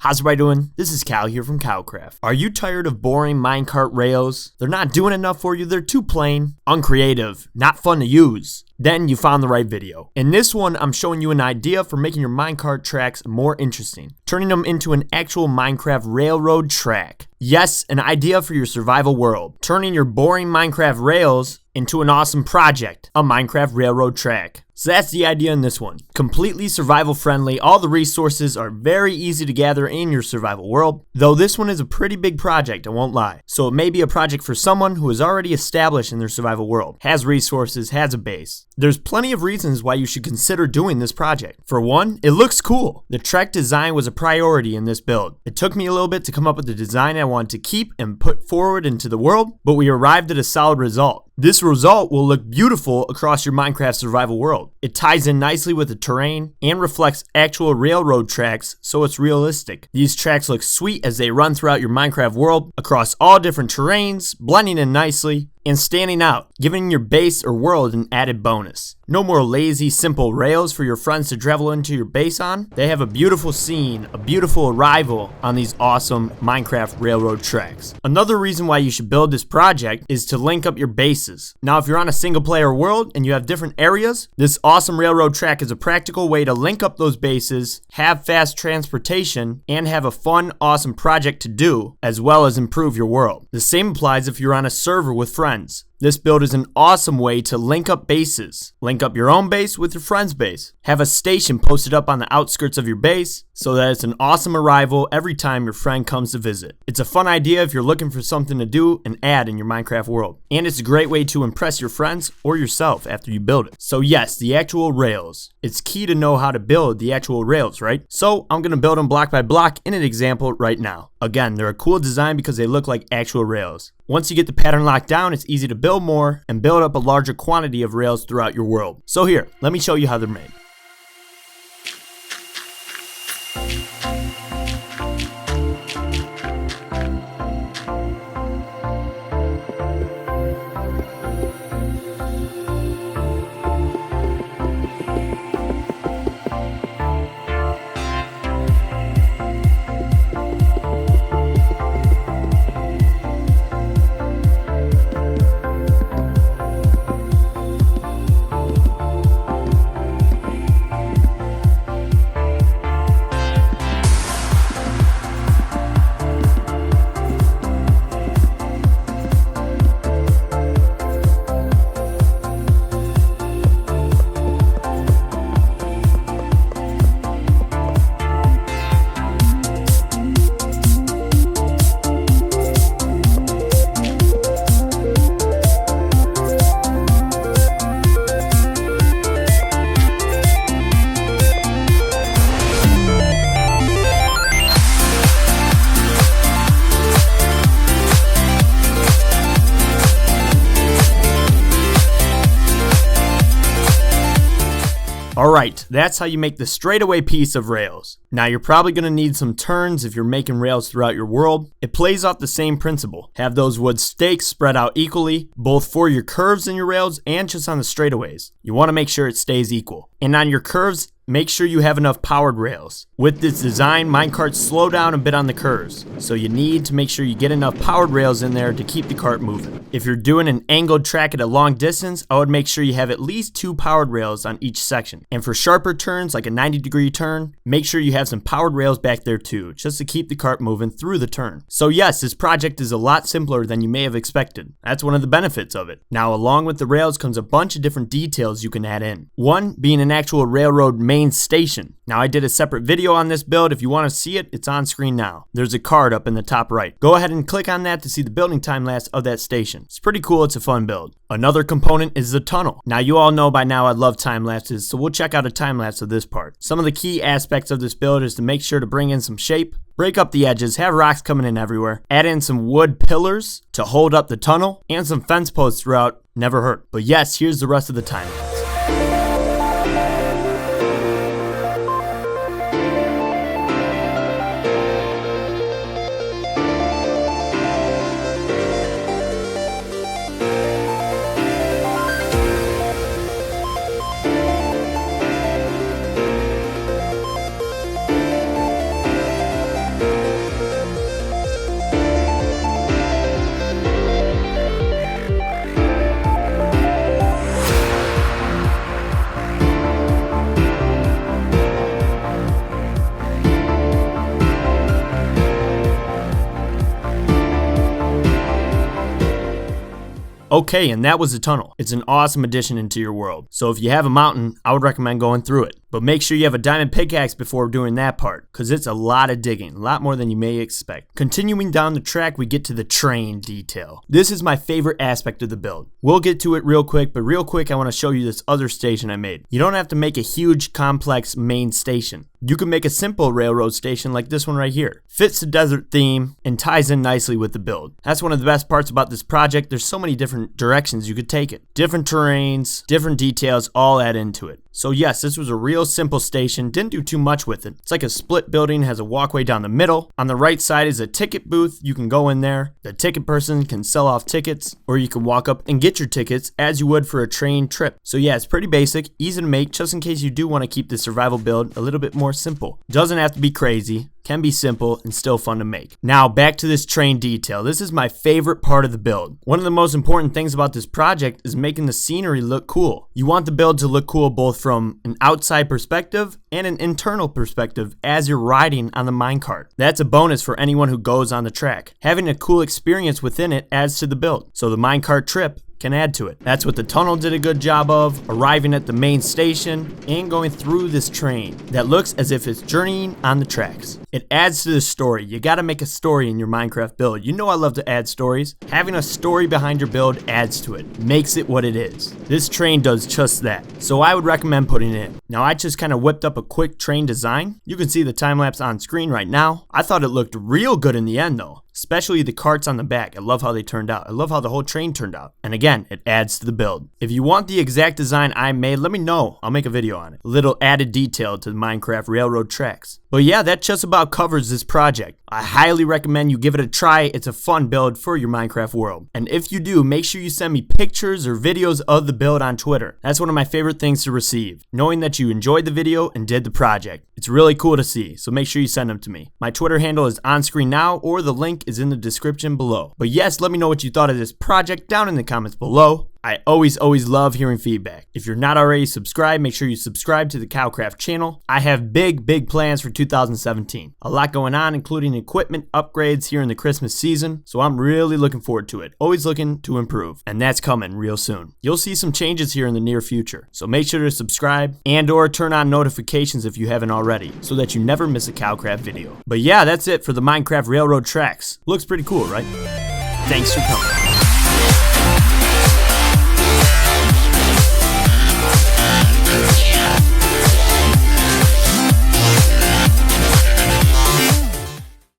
How's everybody doing? This is Kyle here from KyleKraft. Are you tired of boring minecart rails? They're not doing enough for you, they're too plain, uncreative, not fun to use. Then you found the right video. In this one, I'm showing you an idea for making your minecart tracks more interesting, turning them into an actual Minecraft railroad track. Yes, an idea for your survival world, turning your boring Minecraft rails into an awesome project, a Minecraft railroad track. So that's the idea in this one. Completely survival friendly, all the resources are very easy to gather in your survival world, though this one is a pretty big project, I won't lie. So it may be a project for someone who is already established in their survival world, has resources, has a base. There's plenty of reasons why you should consider doing this project. For one, it looks cool. The track design was a priority in this build. It took me a little bit to come up with the design I wanted to keep and put forward into the world, but we arrived at a solid result. This result will look beautiful across your Minecraft survival world. It ties in nicely with the terrain and reflects actual railroad tracks, so it's realistic. These tracks look sweet as they run throughout your Minecraft world across all different terrains, blending in nicely and standing out, giving your base or world an added bonus. No more lazy, simple rails for your friends to travel into your base on. They have a beautiful scene, a beautiful arrival on these awesome Minecraft railroad tracks. Another reason why you should build this project is to link up your bases. Now, if you're on a single player world and you have different areas, this awesome railroad track is a practical way to link up those bases, have fast transportation, and have a fun, awesome project to do, as well as improve your world. The same applies if you're on a server with friends. This build is an awesome way to link up bases. Link up your own base with your friend's base. Have a station posted up on the outskirts of your base so that it's an awesome arrival every time your friend comes to visit. It's a fun idea if you're looking for something to do and add in your Minecraft world. And it's a great way to impress your friends or yourself after you build it. So yes, the actual rails. It's key to know how to build the actual rails, right? So I'm going to build them block by block in an example right now. Again, they're a cool design because they look like actual rails. Once you get the pattern locked down, it's easy to build more and build up a larger quantity of rails throughout your world. So here, let me show you how they're made. Alright, that's how you make the straightaway piece of rails. Now you're probably going to need some turns if you're making rails throughout your world. It plays off the same principle. Have those wood stakes spread out equally, both for your curves in your rails and just on the straightaways. You want to make sure it stays equal. And on your curves, make sure you have enough powered rails. With this design, minecarts slow down a bit on the curves, so you need to make sure you get enough powered rails in there to keep the cart moving. If you're doing an angled track at a long distance, I would make sure you have at least 2 powered rails on each section. And for sharper turns, like a 90-degree turn, make sure you have some powered rails back there too, just to keep the cart moving through the turn. So yes, this project is a lot simpler than you may have expected. That's one of the benefits of it. Now, along with the rails comes a bunch of different details you can add in. One being an actual railroad main station. Now, I did a separate video on this build. If you want to see it, it's on screen now. There's a card up in the top right. Go ahead and click on that to see the building time lapse of that station. It's pretty cool. It's a fun build. Another component is the tunnel. Now, you all know by now I love time lapses, so we'll check out a time lapse of this part. Some of the key aspects of this build is to make sure to bring in some shape, break up the edges, have rocks coming in everywhere, add in some wood pillars to hold up the tunnel, and some fence posts throughout. Never hurt. But yes, here's the rest of the time lapse. Okay, and that was the tunnel. It's an awesome addition into your world. So if you have a mountain, I would recommend going through it. But make sure you have a diamond pickaxe before doing that part, because it's a lot of digging, a lot more than you may expect. Continuing down the track, we get to the train detail. This is my favorite aspect of the build. We'll get to it real quick, but real quick I want to show you this other station I made. You don't have to make a huge, complex main station. You can make a simple railroad station like this one right here. Fits the desert theme and ties in nicely with the build. That's one of the best parts about this project. There's so many different directions you could take it. Different terrains, different details all add into it. So yes, this was a real simple station, didn't do too much with it. It's like a split building, has a walkway down the middle. On the right side is a ticket booth, you can go in there. The ticket person can sell off tickets, or you can walk up and get your tickets as you would for a train trip. So yeah, it's pretty basic, easy to make, just in case you do want to keep the survival build a little bit more simple. Doesn't have to be crazy. Can be simple and still fun to make. Now back to this train detail. This is my favorite part of the build. One of the most important things about this project is making the scenery look cool. You want the build to look cool both from an outside perspective and an internal perspective as you're riding on the minecart. That's a bonus for anyone who goes on the track. Having a cool experience within it adds to the build. So the minecart trip can add to it. That's what the tunnel did a good job of, arriving at the main station and going through this train that looks as if it's journeying on the tracks. It adds to the story. You gotta make a story in your Minecraft build. You know I love to add stories. Having a story behind your build adds to it, makes it what it is. This train does just that, so I would recommend putting it in. Now I just kind of whipped up a quick train design. You can see the time lapse on screen right now. I thought it looked real good in the end though. Especially the carts on the back. I love how they turned out. I love how the whole train turned out. And again, it adds to the build. If you want the exact design I made, let me know. I'll make a video on it. A little added detail to the Minecraft railroad tracks. But yeah, that just about covers this project. I highly recommend you give it a try. It's a fun build for your Minecraft world. And if you do, make sure you send me pictures or videos of the build on Twitter. That's one of my favorite things to receive. Knowing that you enjoyed the video and did the project. It's really cool to see, so make sure you send them to me. My Twitter handle is on screen now, or the link is in the description below. But yes, let me know what you thought of this project down in the comments below. I always love hearing feedback. If you're not already subscribed, make sure you subscribe to the KyleKraft channel. I have big plans for 2017. A lot going on, including equipment upgrades here in the Christmas season, so I'm really looking forward to it. Always looking to improve, and that's coming real soon. You'll see some changes here in the near future, so make sure to subscribe and or turn on notifications if you haven't already, so that you never miss a KyleKraft video. But yeah, that's it for the Minecraft railroad tracks. Looks pretty cool, right? Thanks for coming.